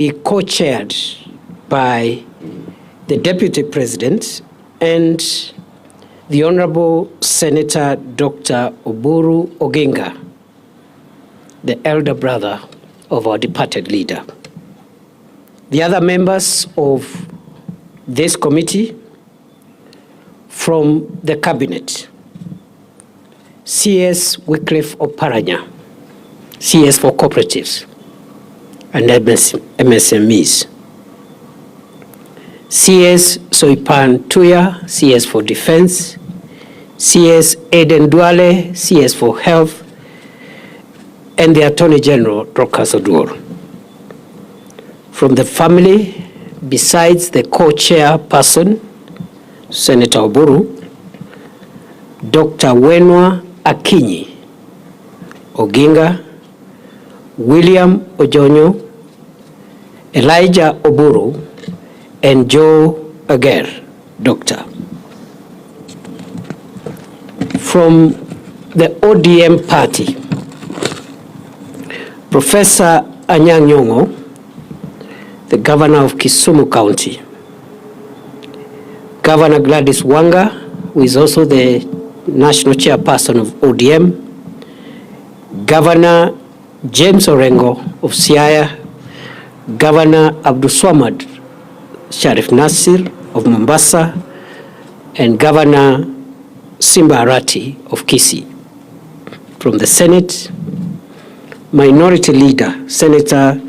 be co-chaired by the Deputy President and the Honorable Senator Dr. Uhuru Odinga, the elder brother of our departed leader. The other members of this committee from the cabinet: CS Wycliffe Oparanya, CS for cooperatives and MSMEs; CS Soipan Tuya, CS for defense; CS Eden Duale, CS for health; and the Attorney General, Dorcas Oduor. From the family, besides the co-chairperson, Senator Oburu, Dr. Wenwa Akinyi Oginga, William Ojonyo, Elijah Oburu, and Joe Ager, Doctor. From the ODM party, Professor Anyang' Nyong'o, the Governor of Kisumu County; Governor Gladys Wanga, who is also the National Chairperson of ODM; Governor James Orengo of Siaya; Governor Abdulswamad Sharif Nasir of Mombasa; and Governor Simba Arati of Kisii. From the Senate, Minority Leader Senator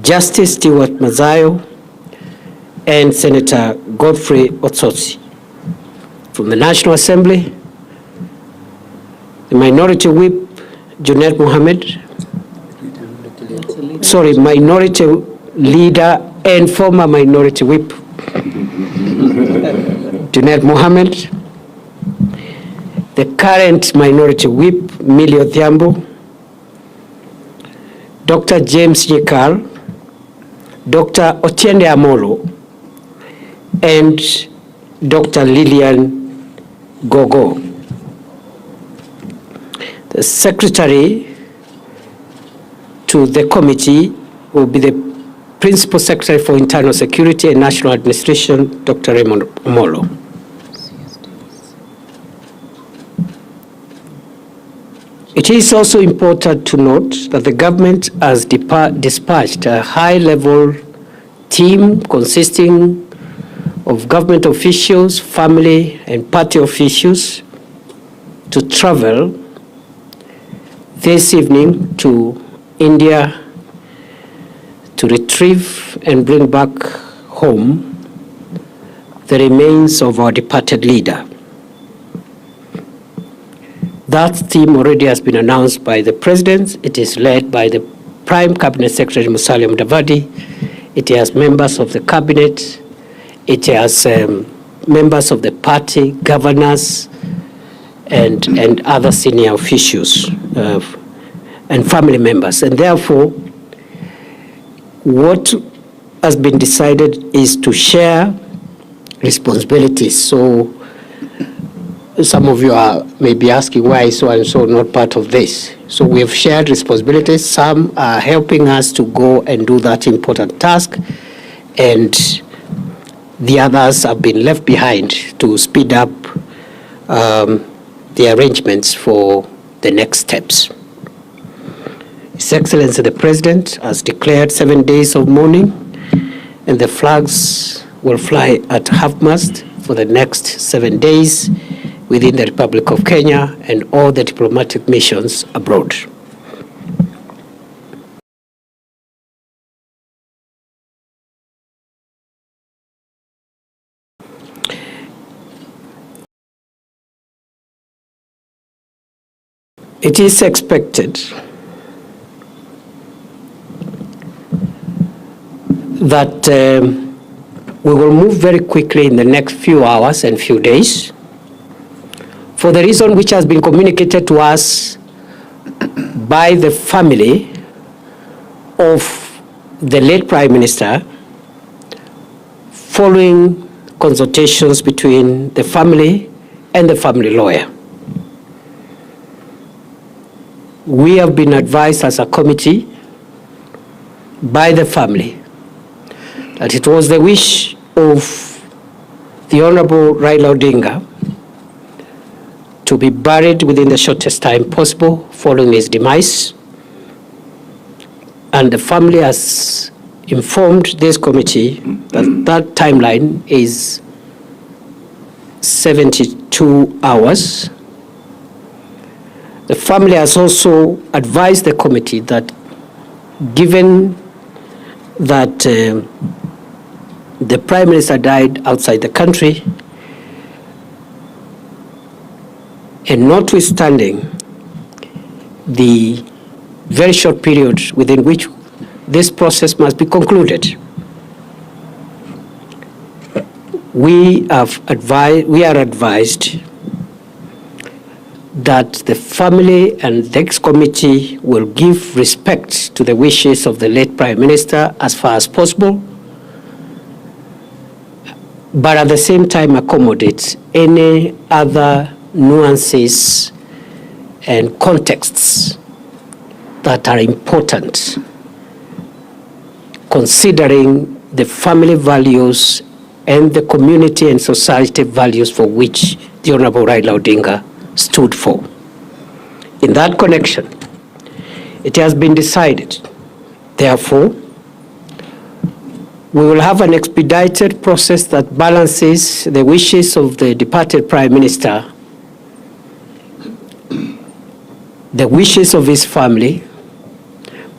Justice Stewart Mazayo and Senator Godfrey Otsotsi. From the National Assembly, the Minority Whip Junet Mohammed, Minority Leader and former Minority Whip Junet Mohammed, the current Minority Whip Millie Odhiambo, Dr. James Yekal, Dr. Otiende Amolo, and Dr. Lillian Gogo. The secretary to the committee will be the Principal Secretary for Internal Security and National Administration, Dr. Raymond Omolo. It is also important to note that the government has dispatched a high-level team consisting of government officials, family, and party officials to travel this evening to India to retrieve and bring back home the remains of our departed leader. That team already has been announced by the President. It is led by the Prime Cabinet Secretary Musalia Mudavadi. It has members of the Cabinet. It has members of the party, governors, and other senior officials and family members. And therefore, what has been decided is to share responsibilities. So some of you may be asking why so and so not part of this. So we have shared responsibilities. Some are helping us to go and do that important task, and the others have been left behind to speed up the arrangements for the next steps. His Excellency the President has declared 7 days of mourning, and the flags will fly at half-mast for the next 7 days within the Republic of Kenya and all the diplomatic missions abroad. It is expected that we will move very quickly in the next few hours and few days, for the reason which has been communicated to us by the family of the late Prime Minister, following consultations between the family and the family lawyer. We have been advised as a committee by the family that it was the wish of the Honorable Raila Odinga to be buried within the shortest time possible following his demise. And the family has informed this committee that that timeline is 72 hours. The family has also advised the committee that given that the Prime Minister died outside the country, and notwithstanding the very short period within which this process must be concluded, we are advised that the family and the ex-committee will give respect to the wishes of the late Prime Minister as far as possible, but at the same time accommodate any other nuances and contexts that are important, considering the family values and the community and society values for which the Honorable Raila Odinga stood for. In that connection, it has been decided, therefore, we will have an expedited process that balances the wishes of the departed Prime Minister, the wishes of his family,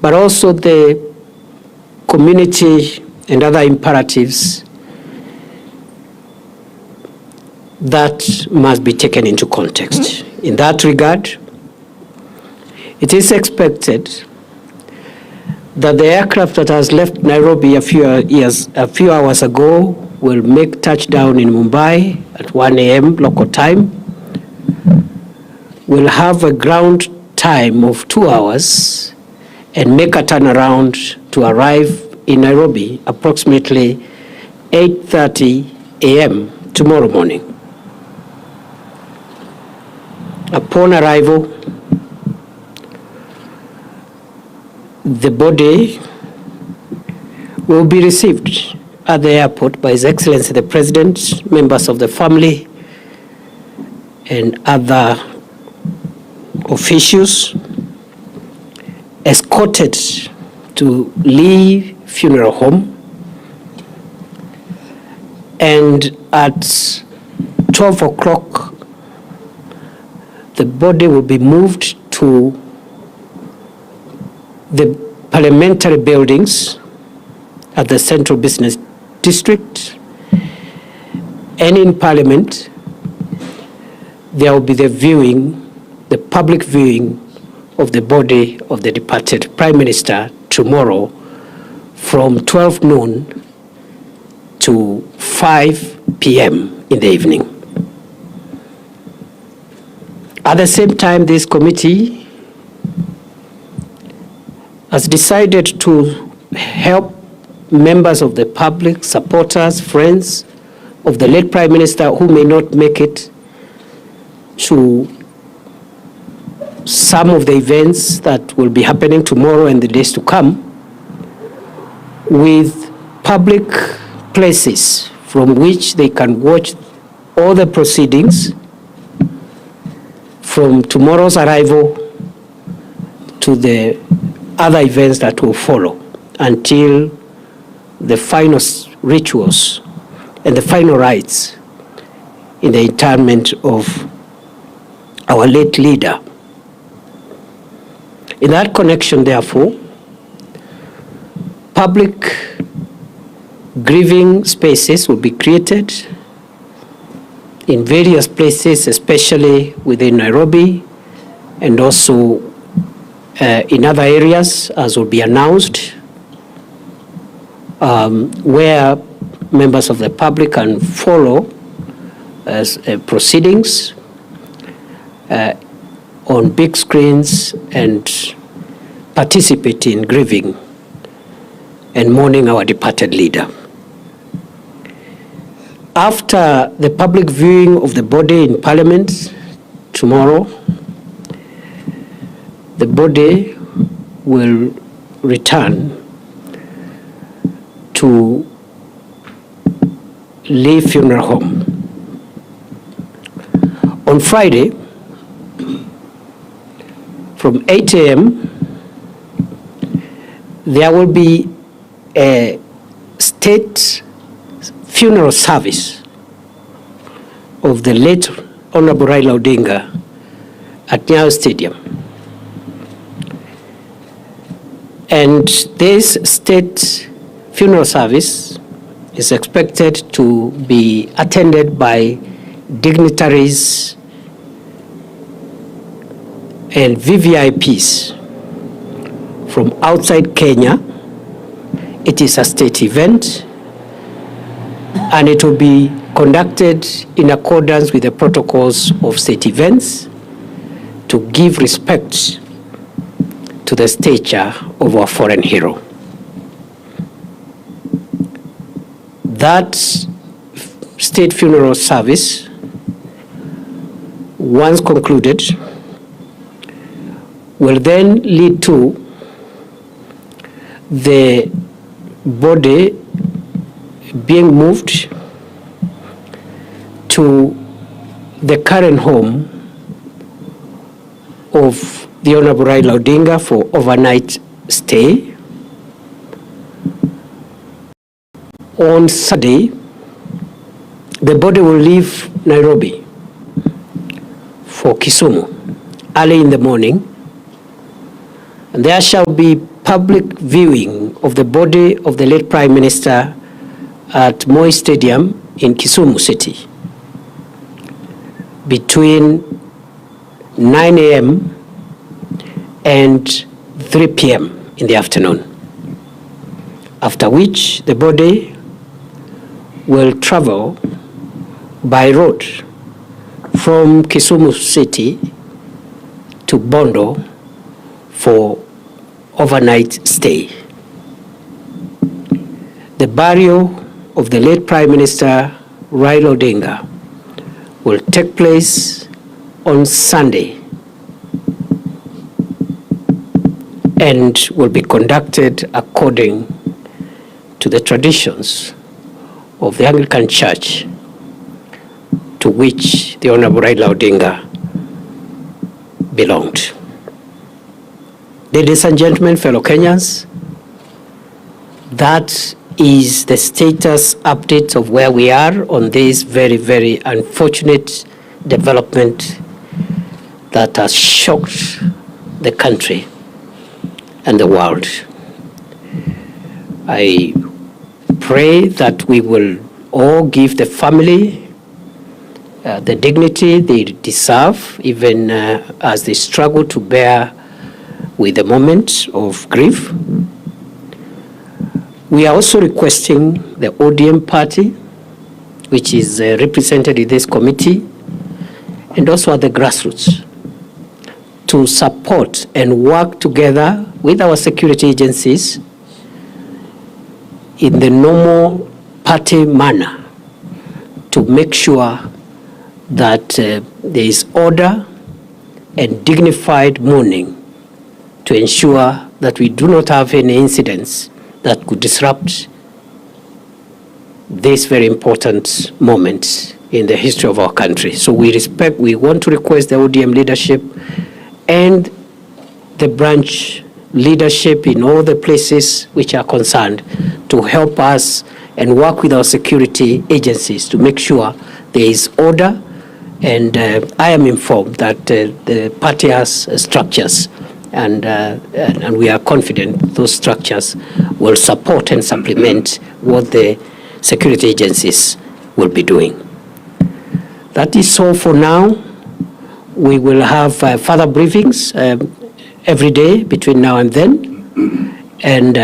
but also the community and other imperatives that must be taken into context. In that regard, it is expected that the aircraft that has left Nairobi a few hours ago will make touchdown in Mumbai at 1 a.m. local time. Will have a ground time of 2 hours and make a turnaround to arrive in Nairobi approximately 8:30 a.m. tomorrow morning. Upon arrival, the body will be received at the airport by His Excellency the President, members of the family, and other officials, escorted to Lee Funeral Home, and at 12 o'clock, the body will be moved to the parliamentary buildings at the Central Business District, and in Parliament, there will be the public viewing of the body of the departed Prime Minister tomorrow from 12 noon to 5 p.m. in the evening. At the same time, this committee has decided to help members of the public, supporters, friends of the late Prime Minister who may not make it to some of the events that will be happening tomorrow and the days to come, with public places from which they can watch all the proceedings from tomorrow's arrival to the other events that will follow until the final rituals and the final rites in the interment of our late leader. In that connection, therefore, public grieving spaces will be created in various places, especially within Nairobi, and also in other areas, as will be announced, where members of the public can follow proceedings on big screens and participate in grieving and mourning our departed leader. After the public viewing of the body in Parliament tomorrow, the body will return to Lee Funeral Home. On Friday, from 8 a.m., there will be a state funeral service of the late Honorable Raila Odinga at Nyayo Stadium. And this state funeral service is expected to be attended by dignitaries and VVIPs from outside Kenya. It is a state event, and it will be conducted in accordance with the protocols of state events to give respect to the stature of our foreign hero. That state funeral service, once concluded, will then lead to the body being moved to the current home of the Honorable Raila Odinga for overnight stay. On Saturday, the body will leave Nairobi for Kisumu early in the morning, and there shall be public viewing of the body of the late Prime Minister at Moi Stadium in Kisumu City between 9 a.m. and 3 p.m. in the afternoon, after which the body will travel by road from Kisumu City to Bondo for overnight stay. The burial of the late Prime Minister Raila Odinga will take place on Sunday and will be conducted according to the traditions of the Anglican Church, to which the Honorable Raila Odinga belonged. Ladies and gentlemen, fellow Kenyans, that is the status update of where we are on this very, very unfortunate development that has shocked the country and the world. I pray that we will all give the family the dignity they deserve, even as they struggle to bear with the moment of grief. We are also requesting the ODM party, which is represented in this committee, and also at the grassroots, to support and work together with our security agencies in the normal party manner to make sure that there is order and dignified mourning, to ensure that we do not have any incidents that could disrupt this very important moment in the history of our country. So we want to request the ODM leadership and the branch leadership in all the places which are concerned to help us and work with our security agencies to make sure there is order. And I am informed that the party has structures, and we are confident those structures will support and supplement what the security agencies will be doing. That is all for now. We will have further briefings every day between now and then, and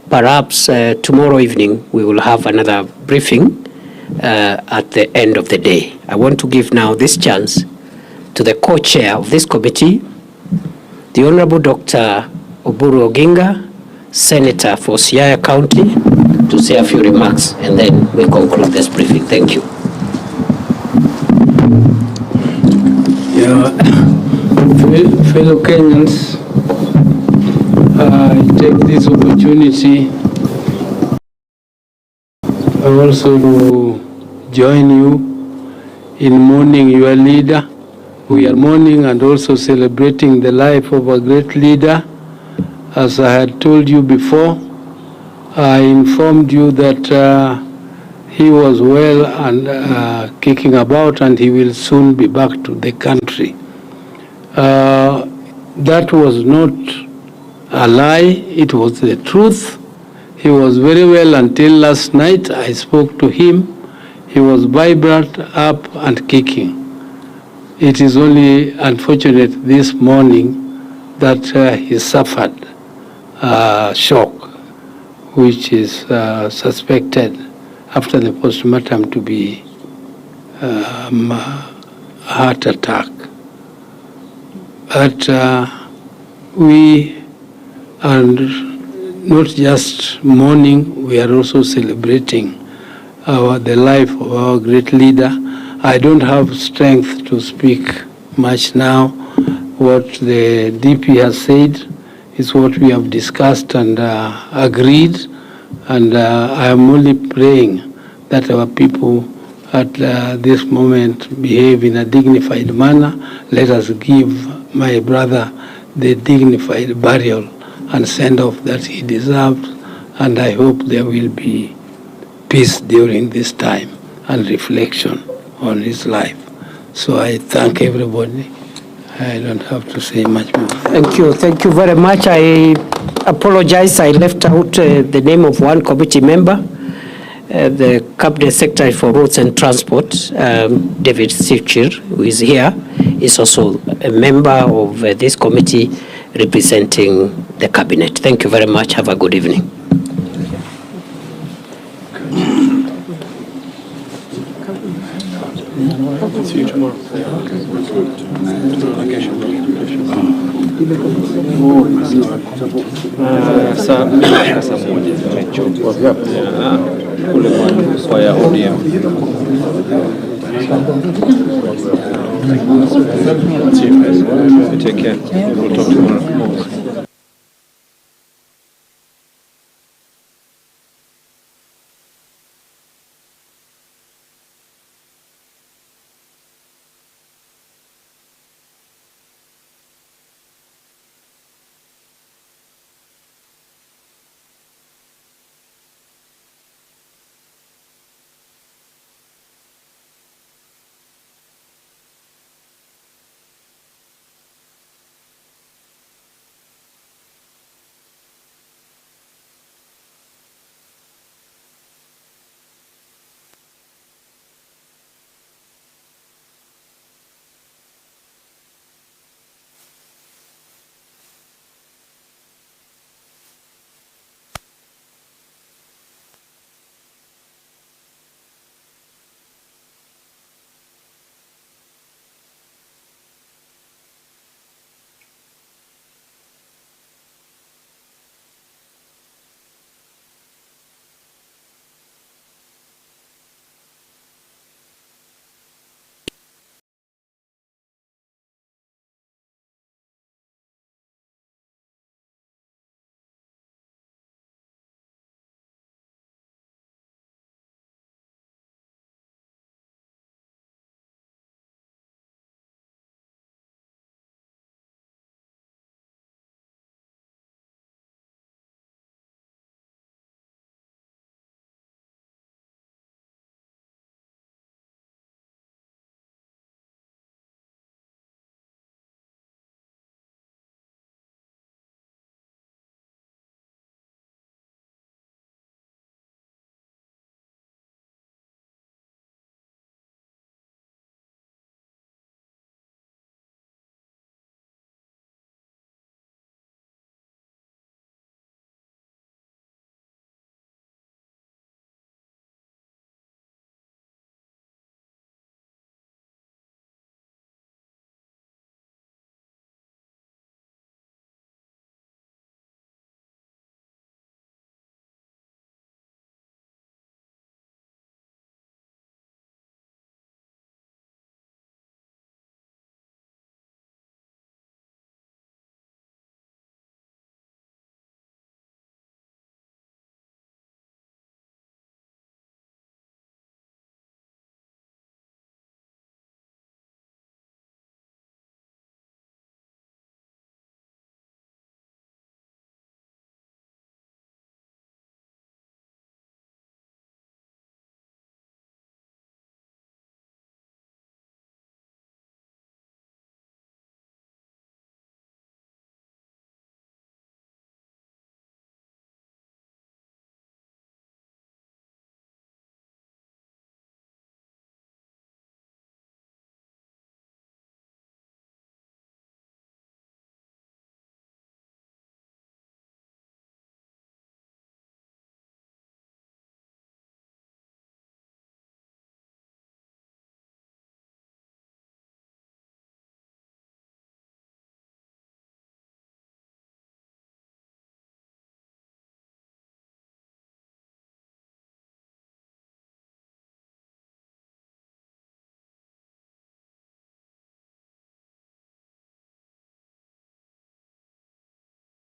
perhaps tomorrow evening we will have another briefing at the end of the day. I want to give now this chance to the co-chair of this committee, the Honorable Dr. Uhuru Oginga, Senator for Siaya County, to say a few remarks, and then we conclude this briefing. Thank you. Fellow Kenyans, I take this opportunity also join you in mourning your leader. We are mourning and also celebrating the life of a great leader. As I had told you before, I informed you that he was well and kicking about, and he will soon be back to the country. That was not a lie, it was the truth. He was very well until last night. I spoke to him. He was vibrant, up and kicking. It is only unfortunate this morning that he suffered shock, which is suspected after the postmortem to be heart attack. But we are not just mourning, we are also celebrating the life of our great leader. I don't have strength to speak much now. What the DP has said is what we have discussed and agreed, and I am only praying that our people at this moment behave in a dignified manner. Let us give my brother the dignified burial and send off that he deserves, and I hope there will be peace during this time and reflection on his life. So I thank everybody. I don't have to say much more. Thank you very much. I apologize, I left out the name of one committee member, the Cabinet Secretary for Roads and Transport, David Kithure, who is here, is also a member of this committee representing the Cabinet. Thank you very much. Have a good evening. See you tomorrow. Saa moja tumechoka kule kwa ya ODM. Take care. We'll talk tomorrow.